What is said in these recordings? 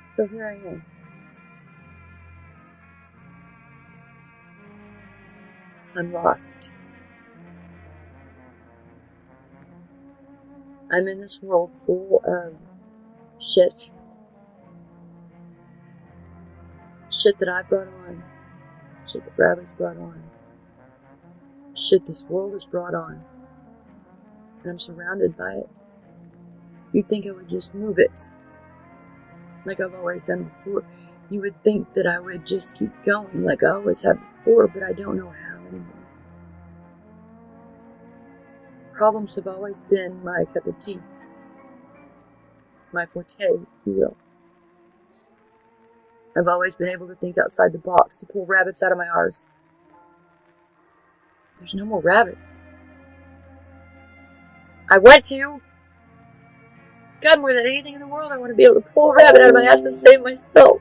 So here I am. I'm lost. I'm in this world full of shit. Shit that I brought on. Shit that rabbits brought on. Shit this world has brought on. And I'm surrounded by it. You'd think I would just move it, like I've always done before. You would think that I would just keep going like I always have before, but I don't know how anymore. Problems have always been my cup of tea. My forte, if you will. I've always been able to think outside the box, to pull rabbits out of my arse. There's no more rabbits. I want to. God, more than anything in the world, I want to be able to pull a rabbit out of my ass and save myself.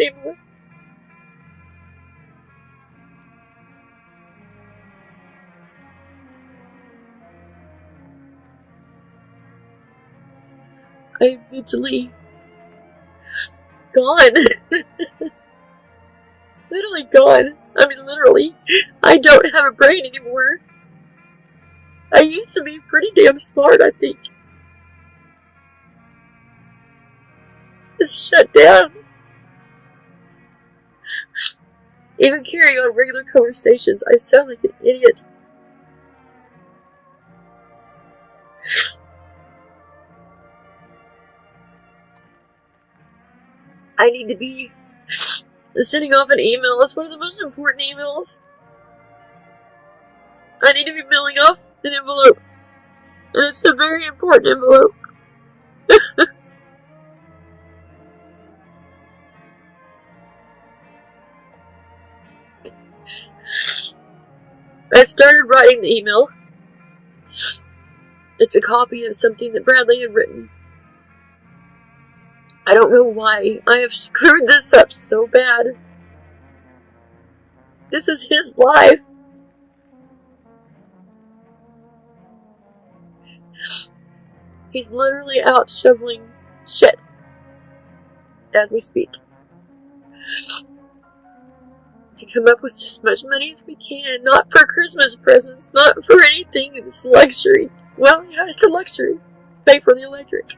Anymore. I'm mentally gone. Literally gone. I mean, literally. I don't have a brain anymore. I used to be pretty damn smart, I think. It's shut down. Even carrying on regular conversations, I sound like an idiot. I need to be sending off an email. It's one of the most important emails. I need to be mailing off an envelope. And it's a very important envelope. I started writing the email. It's a copy of something that Bradley had written. I don't know why I have screwed this up so bad. This is his life. He's literally out shoveling shit as we speak to come up with as much money as we can. Not for Christmas presents, not for anything. It's luxury. Well, yeah, it's a luxury to pay for the electric.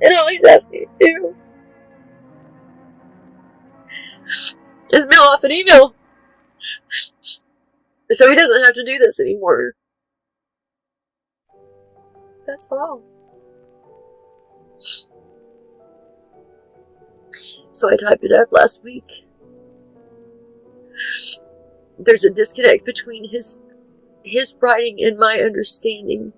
And all he's asked me to do is mail off an email. So he doesn't have to do this anymore. That's all. So I typed it up last week. There's a disconnect between his writing and my understanding.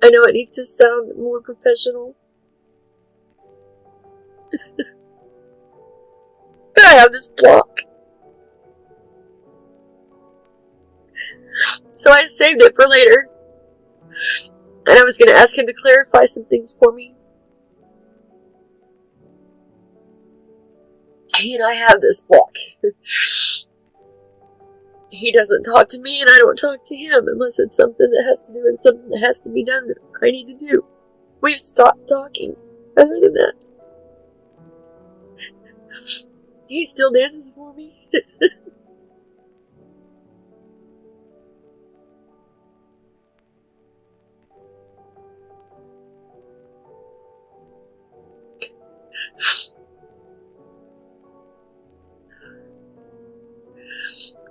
I know it needs to sound more professional. But I have this block. So I saved it for later. And I was going to ask him to clarify some things for me. He and I have this block. He doesn't talk to me and I don't talk to him unless it's something that has to do with something that has to be done that I need to do. We've stopped talking. Other than that, he still dances for me.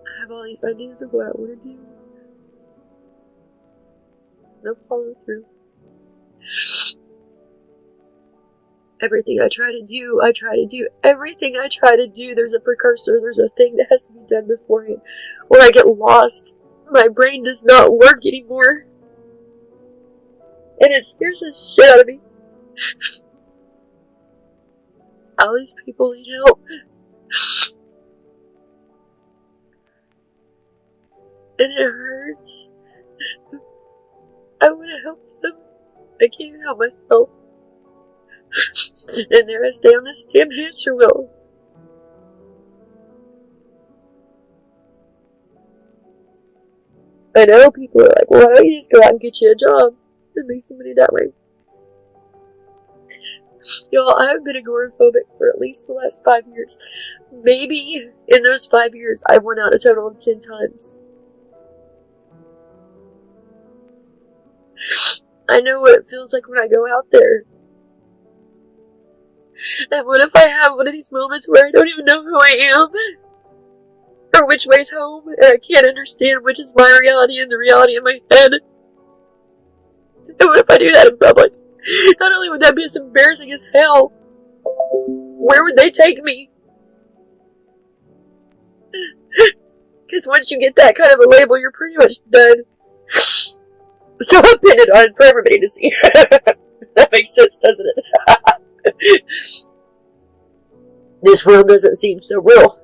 I have all these ideas of what I want to do. No follow through. Everything I try to do. Everything I try to do, there's a precursor, there's a thing that has to be done beforehand. Or I get lost. My brain does not work anymore. And it scares the shit out of me. All these people need help. And it hurts. I want to help them. I can't even help myself. And there I stay on this damn hamster wheel. I know people are like, well, why don't you just go out and get you a job and make some money that way? Y'all, I've been agoraphobic for at least the last 5 years. Maybe in those 5 years, I've went out a total of 10 times. I know what it feels like when I go out there. And what if I have one of these moments where I don't even know who I am? Or which way's home, and I can't understand which is my reality and the reality in my head? And what if I do that in public? Not only would that be as embarrassing as hell, where would they take me? Because once you get that kind of a label, you're pretty much done. So I pinned it on for everybody to see. That makes sense, doesn't it? This world doesn't seem so real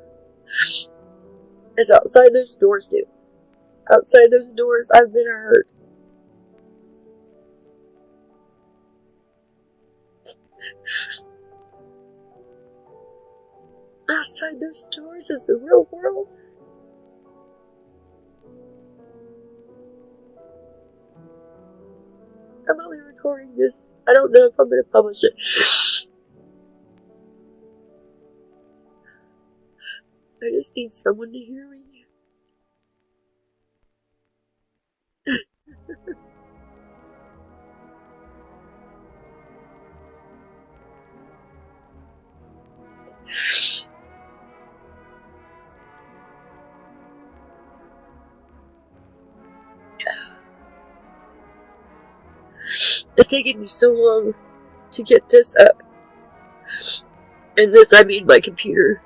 as outside those doors do. Outside those doors, I've been hurt. Outside those doors is the real world. I'm only recording this. I don't know if I'm going to publish it. I just need someone to hear me. It's taken me so long to get this up. And this, I mean my computer.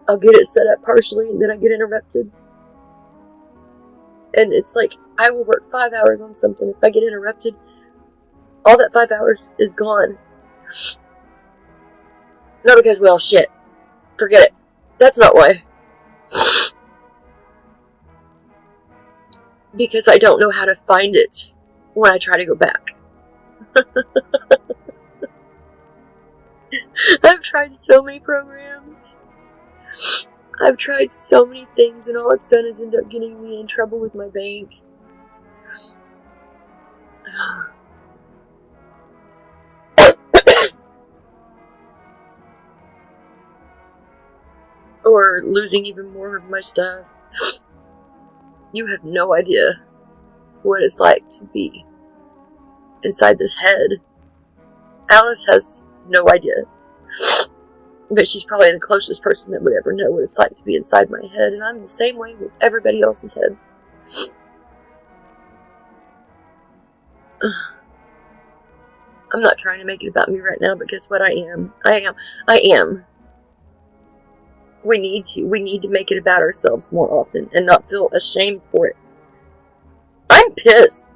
I'll get it set up partially and then I get interrupted. And it's like, I will work 5 hours on something. If I get interrupted, all that 5 hours is gone. Not because, well, shit. Forget it. That's not why. Because I don't know how to find it when I try to go back. I've tried so many programs. I've tried so many things, and all it's done is end up getting me in trouble with my bank. Or losing even more of my stuff. You have no idea what it's like to be inside this head. Alice has no idea. But she's probably the closest person that would ever know what it's like to be inside my head, and I'm the same way with everybody else's head. I'm not trying to make it about me right now, but guess what? I am. We need to make it about ourselves more often and not feel ashamed for it. I'm pissed.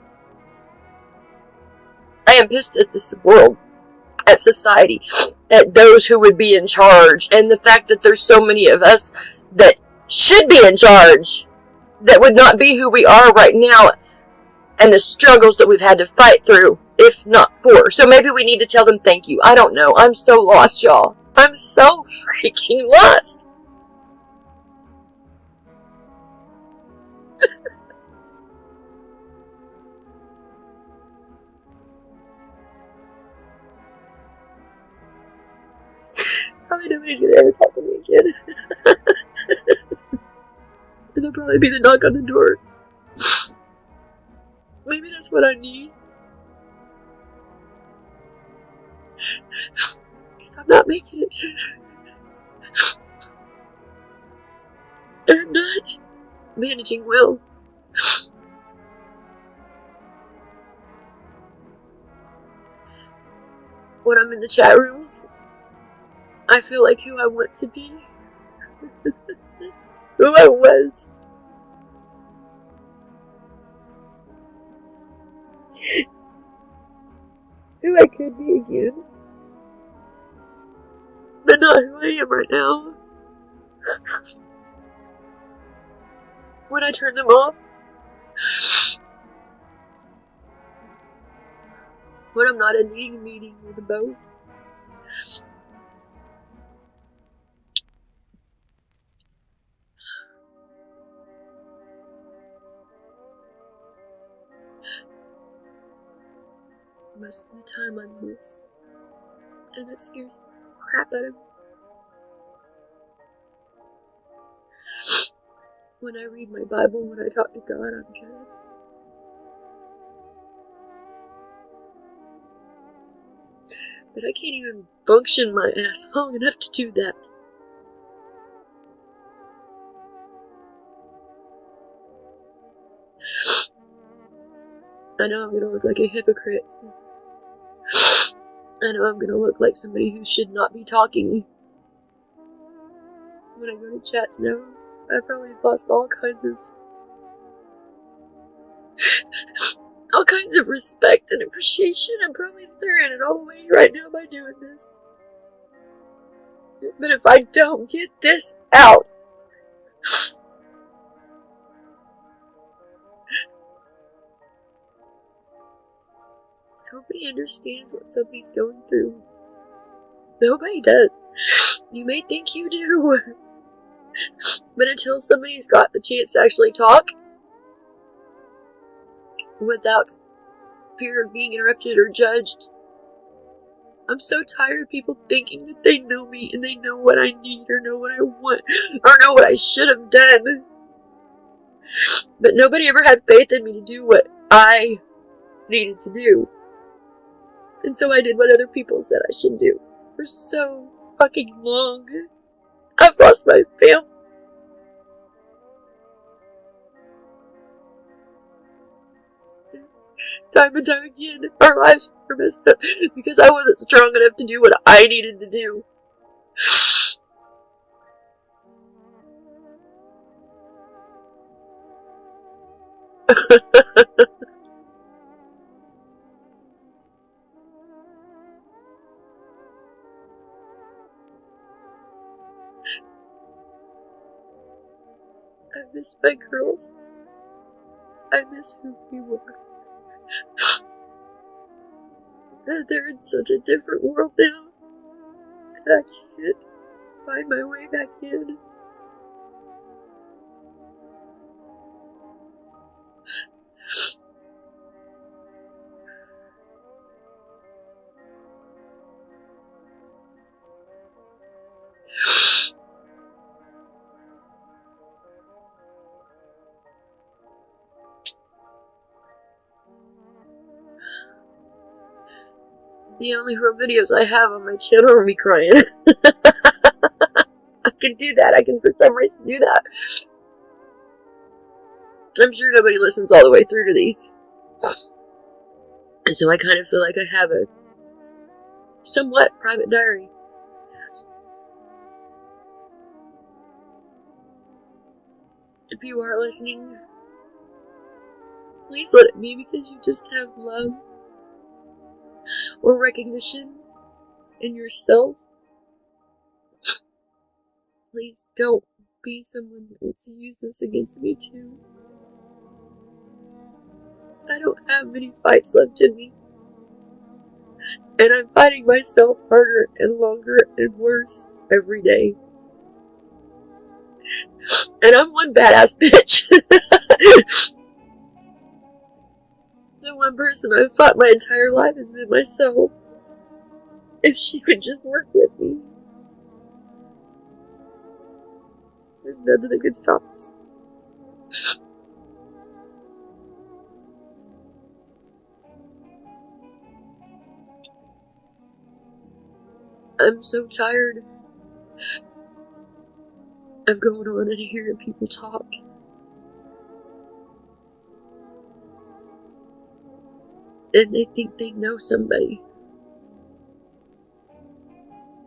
I am pissed at this world, at society, at those who would be in charge, and the fact that there's so many of us that should be in charge that would not be who we are right now, and the struggles that we've had to fight through, if not for. So maybe we need to tell them thank you. I don't know. I'm so lost, y'all. I'm so freaking lost. Probably nobody's gonna ever talk to me again. And there'll probably be the knock on the door. Maybe that's what I need. Because I'm not making it. I'm not managing well. When I'm in the chat rooms, I feel like who I want to be. Who I was. Who I could be again. But not who I am right now. When I turn them off, when I'm not attending a meeting with a boat. Most of the time I miss, and that scares the crap out of me. When I read my Bible, when I talk to God, I'm good. But I can't even function my ass long enough to do that. I know I'm gonna look like a hypocrite. I know I'm gonna look like somebody who should not be talking. When I go to chats now, I probably lost all kinds of respect and appreciation. I'm probably throwing it all away right now by doing this. But if I don't get this out, nobody understands what somebody's going through. Nobody does. You may think you do, but until somebody's got the chance to actually talk without fear of being interrupted or judged, I'm so tired of people thinking that they know me and they know what I need or know what I want or know what I should have done. But nobody ever had faith in me to do what I needed to do. And so I did what other people said I should do for so fucking long. I've lost my family. Time and time again, our lives were messed up because I wasn't strong enough to do what I needed to do. I miss my girls. I miss who we were. They're in such a different world now, and I can't find my way back in. The only real videos I have on my channel are me crying. I can do that. I can for some reason do that. I'm sure nobody listens all the way through to these. And so I kind of feel like I have a somewhat private diary. If you are listening, please let it be because you just have love or recognition in yourself. Please don't be someone that wants to use this against me too. I don't have many fights left in me. And I'm fighting myself harder and longer and worse every day. And I'm one badass bitch. The one person I've fought my entire life has been myself. If she would just work with me, there's nothing that could stop us. I'm so tired of going on and hearing people talk. And they think they know somebody.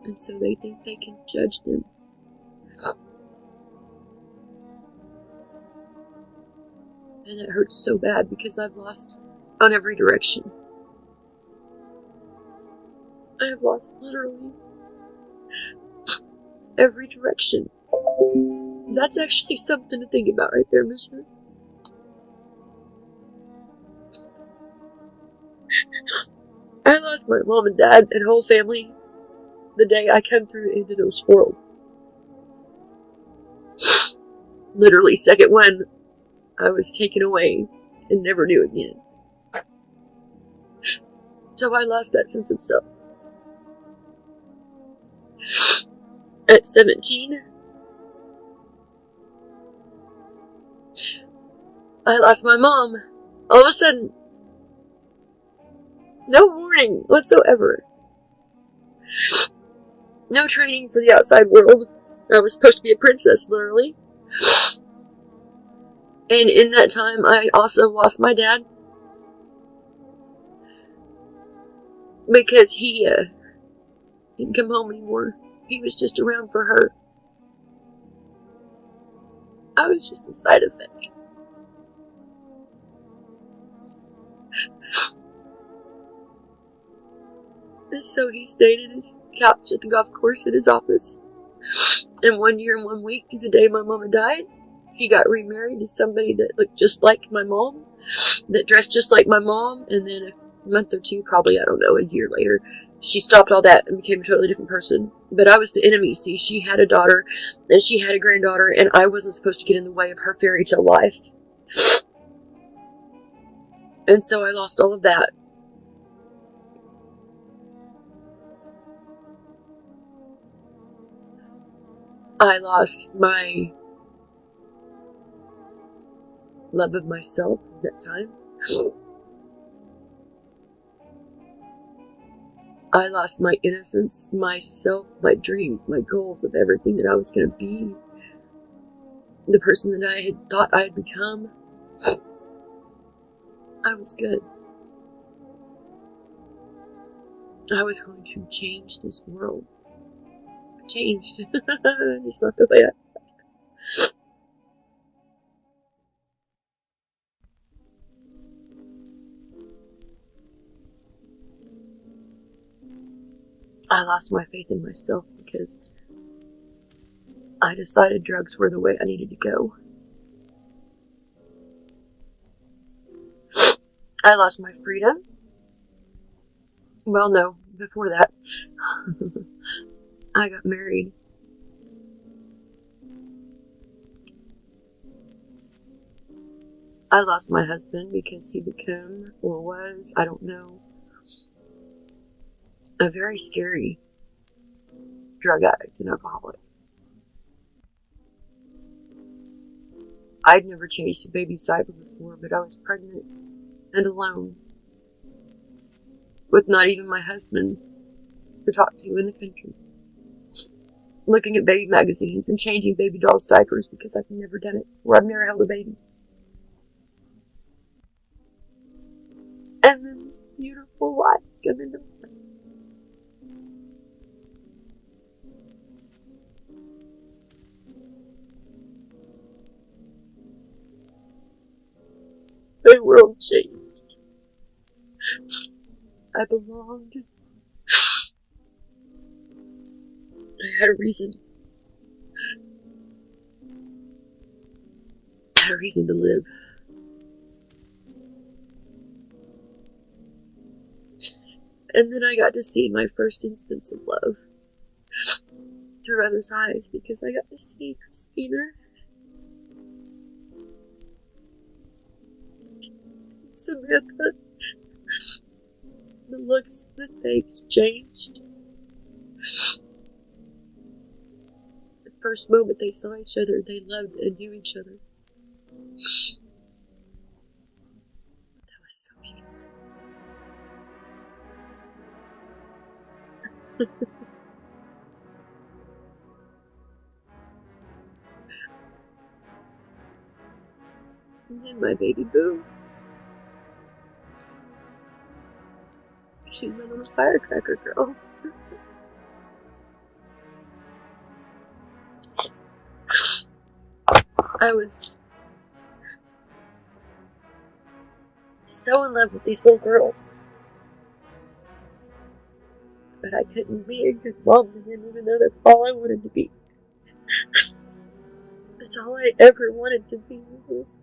And so they think they can judge them. And it hurts so bad because I've lost on every direction. I have lost literally every direction. That's actually something to think about right there, Mister. I lost my mom and dad and whole family the day I came through into this world. Literally second when I was taken away and never knew again. So I lost that sense of self. At 17, I lost my mom. All of a sudden, no warning whatsoever. No training for the outside world. I was supposed to be a princess, literally. And in that time, I also lost my dad. Because he didn't come home anymore. He was just around for her. I was just a side effect. And so he stayed in his couch at the golf course in his office. And 1 year and 1 week to the day my mama died, he got remarried to somebody that looked just like my mom, that dressed just like my mom, and then a month or two, probably, I don't know, a year later, she stopped all that and became a totally different person. But I was the enemy. See, she had a daughter, and she had a granddaughter, and I wasn't supposed to get in the way of her fairy tale life. And so I lost all of that. I lost my love of myself at that time. I lost my innocence, myself, my dreams, my goals of everything that I was going to be. The person that I had thought I had become. I was good. I was going to change this world. I changed. It's not the way I thought. I lost my faith in myself because I decided drugs were the way I needed to go. I lost my freedom. Well, no, before that, I got married. I lost my husband because he became, or was, I don't know, a very scary drug addict and alcoholic. I'd never changed a baby's diaper before, but I was pregnant and alone, with not even my husband to talk to in the country. Looking at baby magazines and changing baby dolls' diapers because I've never done it, or I've never held a baby. And then this beautiful life come into play. The world changed. I belonged. I had a reason. I had a reason to live. And then I got to see my first instance of love through others' eyes because I got to see Christina, Samantha, the looks that they exchanged. The first moment they saw each other, they loved and knew each other. That was so beautiful. And then my baby boo. She's my little firecracker girl. I was so in love with these little girls. But I couldn't be a good mom to them, even though that's all I wanted to be. That's all I ever wanted to be, was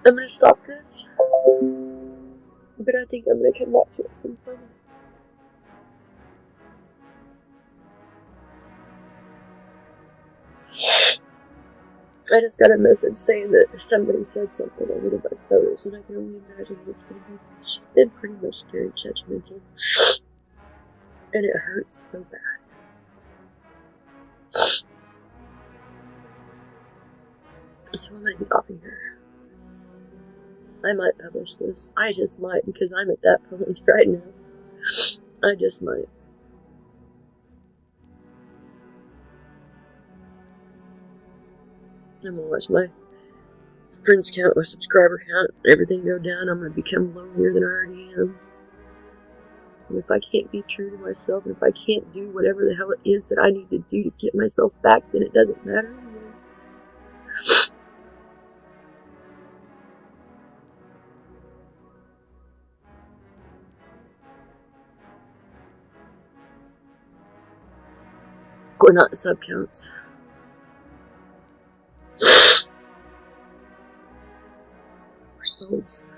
I'm gonna stop this, but I think I'm gonna come back to it some point. I just got a message saying that somebody said something over to my photos, and I can only imagine what it's gonna be. She's been pretty much very judgmental, and it hurts so bad. So I'm gonna be off of here. I might publish this. I just might, because I'm at that point right now. I just might. I'm gonna watch my friends count, my subscriber count, everything go down. I'm gonna become lonelier than I already am. And if I can't be true to myself, and if I can't do whatever the hell it is that I need to do to get myself back, then it doesn't matter anyways. Or not sub counts. Or souls.